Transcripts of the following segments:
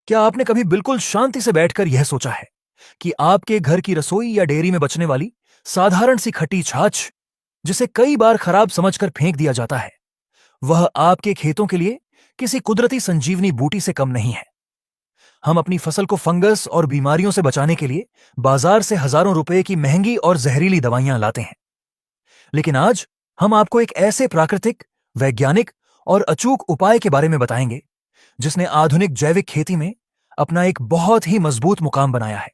क्या आपने कभी बिल्कुल शांति से बैठकर यह सोचा है कि आपके घर की रसोई या डेयरी में बचने वाली साधारण सी खट्टी छाछ, जिसे कई बार खराब समझकर फेंक दिया जाता है, वह आपके खेतों के लिए किसी कुदरती संजीवनी बूटी से कम नहीं है। हम अपनी फसल को फंगस और बीमारियों से बचाने के लिए बाजार से हजारों रुपए की महंगी और जहरीली दवाइयां लाते हैं, लेकिन आज हम आपको एक ऐसे प्राकृतिक, वैज्ञानिक और अचूक उपाय के बारे में बताएंगे जिसने आधुनिक जैविक खेती में अपना एक बहुत ही मजबूत मुकाम बनाया है।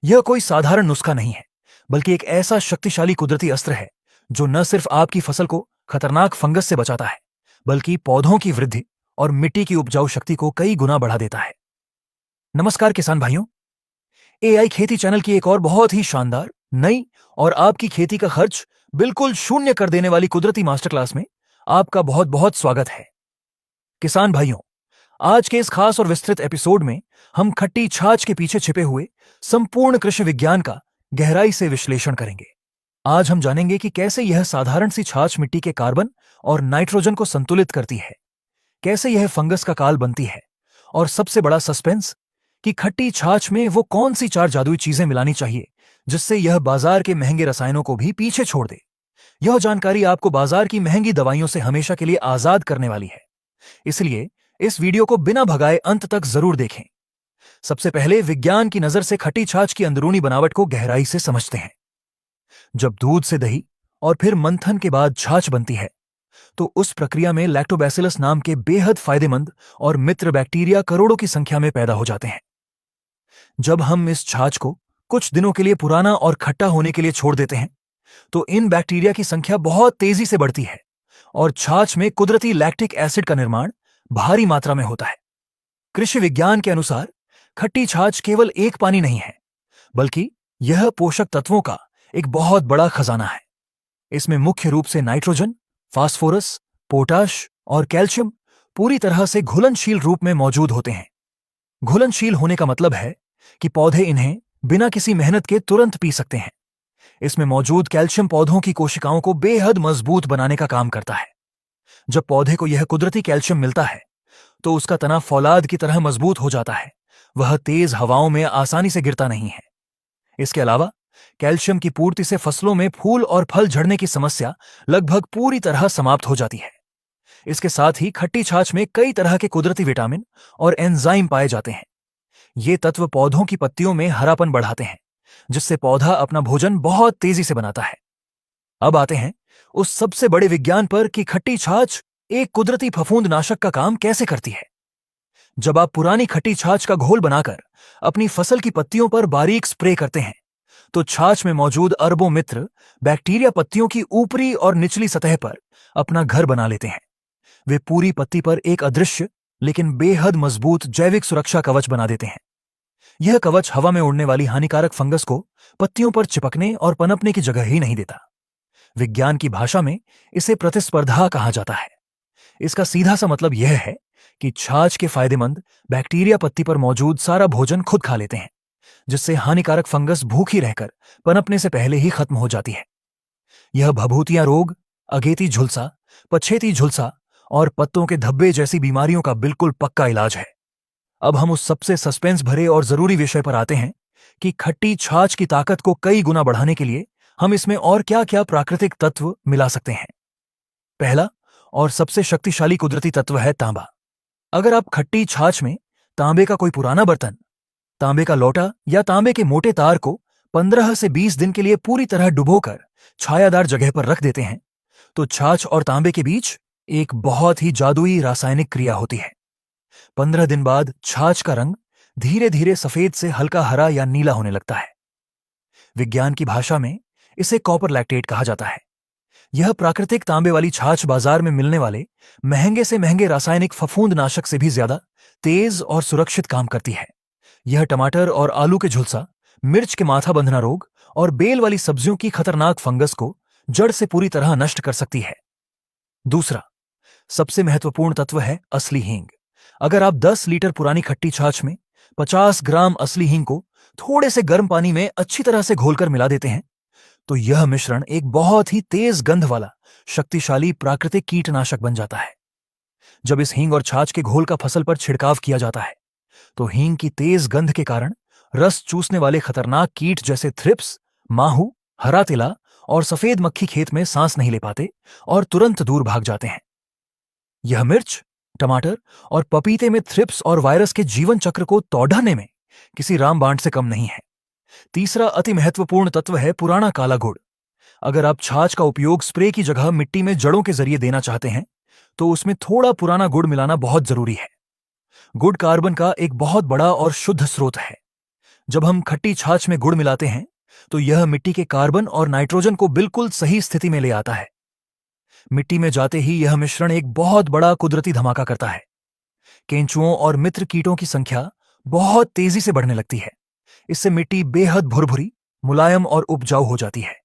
यह कोई साधारण नुस्खा नहीं है, बल्कि एक ऐसा शक्तिशाली कुदरती अस्त्र है जो न सिर्फ आपकी फसल को खतरनाक फंगस से बचाता है, बल्कि पौधों की वृद्धि और मिट्टी की उपजाऊ शक्ति को कई गुना बढ़ा देता है। नमस्कार किसान भाइयों, एआई खेती चैनल की एक और बहुत ही शानदार, नई और आपकी खेती का खर्च बिल्कुल शून्य कर देने वाली कुदरती मास्टर क्लास में आपका बहुत बहुत स्वागत है। किसान भाइयों, आज के इस खास और विस्तृत एपिसोड में हम खट्टी छाछ के पीछे छिपे हुए संपूर्ण कृषि विज्ञान का गहराई से विश्लेषण करेंगे। आज हम जानेंगे कि कैसे यह साधारण सी छाछ मिट्टी के कार्बन और नाइट्रोजन को संतुलित करती है, कैसे यह फंगस का काल बनती है, और सबसे बड़ा सस्पेंस कि खट्टी छाछ में वो कौन सी 4 जादुई चीजें मिलानी चाहिए जिससे यह बाजार के महंगे रसायनों को भी पीछे छोड़ दे। यह जानकारी आपको बाजार की महंगी दवाइयों से हमेशा के लिए आजाद करने वाली है, इसलिए इस वीडियो को बिना भगाए अंत तक जरूर देखें। सबसे पहले विज्ञान की नजर से खट्टी छाछ की अंदरूनी बनावट को गहराई से समझते हैं। जब दूध से दही और फिर मंथन के बाद छाछ बनती है, तो उस प्रक्रिया में लैक्टोबैसिलस नाम के बेहद फायदेमंद और मित्र बैक्टीरिया करोड़ों की संख्या में पैदा हो जाते हैं। जब हम इस छाछ को कुछ दिनों के लिए पुराना और खट्टा होने के लिए छोड़ देते हैं, तो इन बैक्टीरिया की संख्या बहुत तेजी से बढ़ती है और छाछ में कुदरती लैक्टिक एसिड का निर्माण भारी मात्रा में होता है। कृषि विज्ञान के अनुसार खट्टी छाछ केवल एक पानी नहीं है, बल्कि यह पोषक तत्वों का एक बहुत बड़ा खजाना है। इसमें मुख्य रूप से नाइट्रोजन, फास्फोरस, पोटाश और कैल्शियम पूरी तरह से घुलनशील रूप में मौजूद होते हैं। घुलनशील होने का मतलब है कि पौधे इन्हें बिना किसी मेहनत के तुरंत पी सकते हैं। इसमें मौजूद कैल्शियम पौधों की कोशिकाओं को बेहद मजबूत बनाने का काम करता है। जब पौधे को यह कुदरती कैल्शियम मिलता है, तो उसका तना फौलाद की तरह मजबूत हो जाता है। वह तेज हवाओं में आसानी से गिरता नहीं है। इसके अलावा कैल्शियम की पूर्ति से फसलों में फूल और फल झड़ने की समस्या लगभग पूरी तरह समाप्त हो जाती है। इसके साथ ही खट्टी छाछ में कई तरह के कुदरती विटामिन और एंजाइम पाए जाते हैं। ये तत्व पौधों की पत्तियों में हरापन बढ़ाते हैं, जिससे पौधा अपना भोजन बहुत तेजी से बनाता है। अब आते हैं उस सबसे बड़े विज्ञान पर कि खट्टी छाछ एक कुदरती फफूंदनाशक का काम कैसे करती है। जब आप पुरानी खट्टी छाछ का घोल बनाकर अपनी फसल की पत्तियों पर बारीक स्प्रे करते हैं, तो छाछ में मौजूद अरबों मित्र बैक्टीरिया पत्तियों की ऊपरी और निचली सतह पर अपना घर बना लेते हैं। वे पूरी पत्ती पर एक अदृश्य लेकिन बेहद मजबूत जैविक सुरक्षा कवच बना देते हैं। यह कवच हवा में उड़ने वाली हानिकारक फंगस को पत्तियों पर चिपकने और पनपने की जगह ही नहीं देता। विज्ञान की भाषा में इसे प्रतिस्पर्धा कहा जाता है। इसका सीधा सा मतलब यह है कि छाछ के फायदेमंद बैक्टीरिया पत्ती पर मौजूद सारा भोजन खुद खा लेते हैं, जिससे हानिकारक फंगस भूखी रहकर पनपने से पहले ही खत्म हो जाती है। यह भभूतिया रोग, अगेती झुलसा, पछेती झुलसा और पत्तों के धब्बे जैसी बीमारियों का बिल्कुल पक्का इलाज है। अब हम उस सबसे सस्पेंस भरे और जरूरी विषय पर आते हैं कि खट्टी छाछ की ताकत को कई गुना बढ़ाने के लिए हम इसमें और क्या क्या प्राकृतिक तत्व मिला सकते हैं। पहला और सबसे शक्तिशाली कुदरती तत्व है तांबा। अगर आप खट्टी छाछ में तांबे का कोई पुराना बर्तन, तांबे का लोटा या तांबे के मोटे तार को 15 से 20 दिन के लिए पूरी तरह डुबोकर छायादार जगह पर रख देते हैं, तो छाछ और तांबे के बीच एक बहुत ही जादुई रासायनिक क्रिया होती है। 15 दिन बाद छाछ का रंग धीरे धीरे सफेद से हल्का हरा या नीला होने लगता है। विज्ञान की भाषा में इसे कॉपर लैक्टेट कहा जाता है। यह प्राकृतिक तांबे वाली छाछ बाजार में मिलने वाले महंगे से महंगे रासायनिक फफूंदनाशक से भी ज्यादा तेज और सुरक्षित काम करती है। यह टमाटर और आलू के झुलसा, मिर्च के माथा बंधना रोग और बेल वाली सब्जियों की खतरनाक फंगस को जड़ से पूरी तरह नष्ट कर सकती है। दूसरा सबसे महत्वपूर्ण तत्व है असली हींग। अगर आप 10 लीटर पुरानी खट्टी छाछ में 50 ग्राम असली हींग को थोड़े से गर्म पानी में अच्छी तरह से घोलकर मिला देते हैं, तो यह मिश्रण एक बहुत ही तेज गंध वाला शक्तिशाली प्राकृतिक कीटनाशक बन जाता है। जब इस हींग और छाछ के घोल का फसल पर छिड़काव किया जाता है, तो हींग की तेज गंध के कारण रस चूसने वाले खतरनाक कीट जैसे थ्रिप्स, माहू, हरा तिला और सफेद मक्खी खेत में सांस नहीं ले पाते और तुरंत दूर भाग जाते हैं। यह मिर्च, टमाटर और पपीते में थ्रिप्स और वायरस के जीवन चक्र को तोड़ने में किसी रामबाण से कम नहीं है। तीसरा अति महत्वपूर्ण तत्व है पुराना काला गुड़। अगर आप छाछ का उपयोग स्प्रे की जगह मिट्टी में जड़ों के जरिए देना चाहते हैं तो उसमें थोड़ा पुराना गुड़ मिलाना बहुत जरूरी है। गुड़ कार्बन का एक बहुत बड़ा और शुद्ध स्रोत है। जब हम खट्टी छाछ में गुड़ मिलाते हैं तो यह मिट्टी के कार्बन और नाइट्रोजन को बिल्कुल सही स्थिति में ले आता है। मिट्टी में जाते ही यह मिश्रण एक बहुत बड़ा कुदरती धमाका करता है। केंचुओं और मित्र कीटों की संख्या बहुत तेजी से बढ़ने लगती है। इससे मिट्टी बेहद भुरभुरी, मुलायम और उपजाऊ हो जाती है,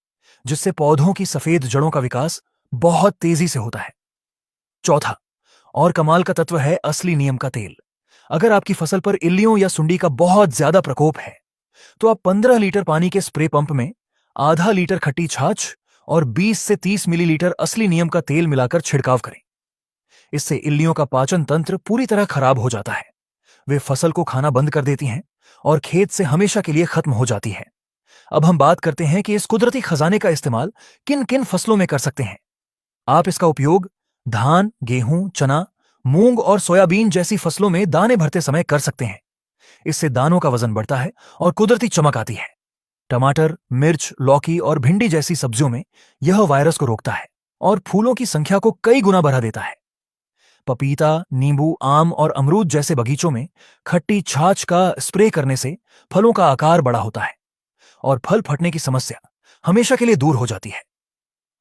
जिससे पौधों की सफेद जड़ों का विकास बहुत तेजी से होता है। चौथा और कमाल का तत्व है असली नीम का तेल। अगर आपकी फसल पर इल्लियों या सुंडी का बहुत ज्यादा प्रकोप है तो आप 15 लीटर पानी के स्प्रे पंप में आधा लीटर खट्टी छाछ और 20 से 30 मिलीलीटर असली नीम का तेल मिलाकर छिड़काव करें। इससे इल्लियों का पाचन तंत्र पूरी तरह खराब हो जाता है। वे फसल को खाना बंद कर देती हैं और खेत से हमेशा के लिए खत्म हो जाती है। अब हम बात करते हैं कि इस कुदरती खजाने का इस्तेमाल किन किन फसलों में कर सकते हैं। आप इसका उपयोग धान, गेहूं, चना, मूंग और सोयाबीन जैसी फसलों में दाने भरते समय कर सकते हैं। इससे दानों का वजन बढ़ता है और कुदरती चमक आती है। टमाटर, मिर्च, लौकी और भिंडी जैसी सब्जियों में यह वायरस को रोकता है और फूलों की संख्या को कई गुना बढ़ा देता है। पपीता, नींबू, आम और अमरूद जैसे बगीचों में खट्टी छाछ का स्प्रे करने से फलों का आकार बड़ा होता है और फल फटने की समस्या हमेशा के लिए दूर हो जाती है।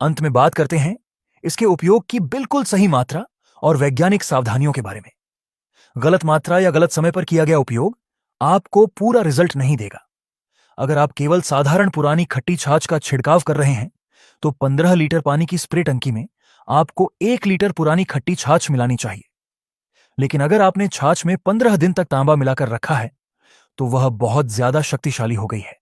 अंत में बात करते हैं इसके उपयोग की बिल्कुल सही मात्रा और वैज्ञानिक सावधानियों के बारे में। गलत मात्रा या गलत समय पर किया गया उपयोग आपको पूरा रिजल्ट नहीं देगा। अगर आप केवल साधारण पुरानी खट्टी छाछ का छिड़काव कर रहे हैं तो 15 लीटर पानी की स्प्रे टंकी में आपको 1 लीटर पुरानी खट्टी छाछ मिलानी चाहिए। लेकिन अगर आपने छाछ में 15 दिन तक तांबा मिलाकर रखा है तो वह बहुत ज्यादा शक्तिशाली हो गई है।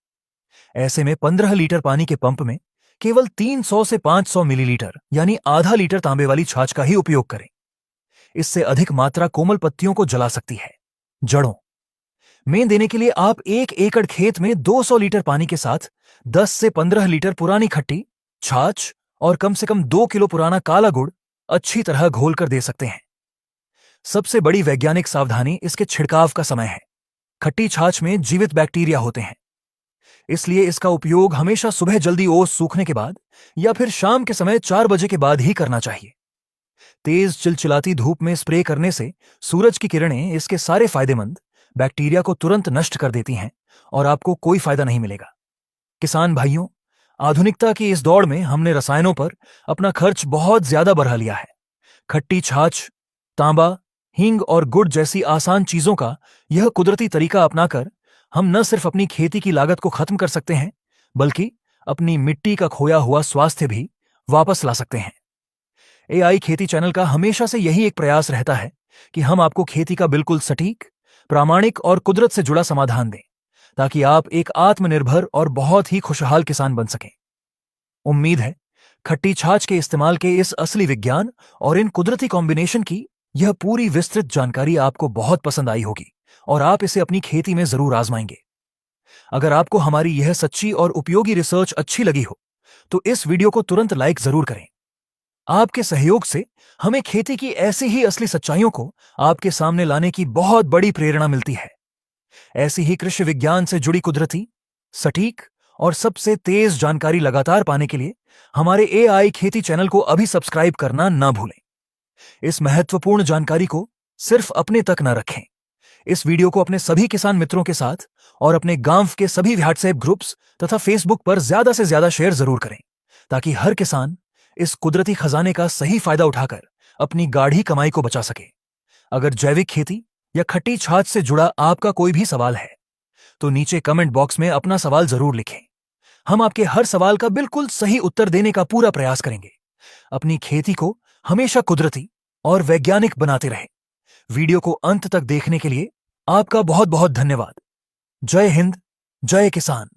ऐसे में 15 लीटर पानी के पंप में केवल 300 से 500 मिलीलीटर यानी आधा लीटर तांबे वाली छाछ का ही उपयोग करें। इससे अधिक मात्रा कोमल पत्तियों को जला सकती है। जड़ों में देने के लिए आप 1 एकड़ खेत में 200 लीटर पानी के साथ 10 से 15 लीटर पुरानी खट्टी छाछ और कम से कम 2 किलो पुराना काला गुड़ अच्छी तरह घोल कर दे सकते हैं। सबसे बड़ी वैज्ञानिक सावधानी इसके छिड़काव का समय है। खट्टी छाछ में जीवित बैक्टीरिया होते हैं, इसलिए इसका उपयोग हमेशा सुबह जल्दी ओस सूखने के बाद या फिर शाम के समय 4 बजे के बाद ही करना चाहिए। तेज चिलचिलाती धूप में स्प्रे करने से सूरज की किरणें इसके सारे फायदेमंद बैक्टीरिया को तुरंत नष्ट कर देती हैं और आपको कोई फायदा नहीं मिलेगा। किसान भाइयों, आधुनिकता की इस दौड़ में हमने रसायनों पर अपना खर्च बहुत ज्यादा बढ़ा लिया है। खट्टी छाछ, तांबा, हींग और गुड़ जैसी आसान चीजों का यह कुदरती तरीका अपनाकर हम न सिर्फ अपनी खेती की लागत को खत्म कर सकते हैं बल्कि अपनी मिट्टी का खोया हुआ स्वास्थ्य भी वापस ला सकते हैं। एआई खेती चैनल का हमेशा से यही एक प्रयास रहता है कि हम आपको खेती का बिल्कुल सटीक, प्रामाणिक और कुदरत से जुड़ा समाधान दें ताकि आप एक आत्मनिर्भर और बहुत ही खुशहाल किसान बन सकें। उम्मीद है खट्टी छाछ के इस्तेमाल के इस असली विज्ञान और इन कुदरती कॉम्बिनेशन की यह पूरी विस्तृत जानकारी आपको बहुत पसंद आई होगी और आप इसे अपनी खेती में जरूर आजमाएंगे। अगर आपको हमारी यह सच्ची और उपयोगी रिसर्च अच्छी लगी हो तो इस वीडियो को तुरंत लाइक जरूर करें। आपके सहयोग से हमें खेती की ऐसी ही असली सच्चाइयों को आपके सामने लाने की बहुत बड़ी प्रेरणा मिलती है। ऐसी ही कृषि विज्ञान से जुड़ी कुदरती, सटीक और सबसे तेज जानकारी लगातार पाने के लिए हमारे एआई खेती चैनल को अभी सब्सक्राइब करना ना भूलें। इस महत्वपूर्ण जानकारी को सिर्फ अपने तक न रखें। इस वीडियो को अपने सभी किसान मित्रों के साथ और अपने गांव के सभी व्हाट्सएप ग्रुप्स तथा फेसबुक पर ज्यादा से ज्यादा शेयर जरूर करें ताकि हर किसान इस कुदरती खजाने का सही फायदा उठाकर अपनी गाढ़ी कमाई को बचा सके। अगर जैविक खेती या खट्टी छाछ से जुड़ा आपका कोई भी सवाल है तो नीचे कमेंट बॉक्स में अपना सवाल जरूर लिखें। हम आपके हर सवाल का बिल्कुल सही उत्तर देने का पूरा प्रयास करेंगे। अपनी खेती को हमेशा कुदरती और वैज्ञानिक बनाते रहें। वीडियो को अंत तक देखने के लिए आपका बहुत बहुत धन्यवाद। जय हिंद, जय किसान।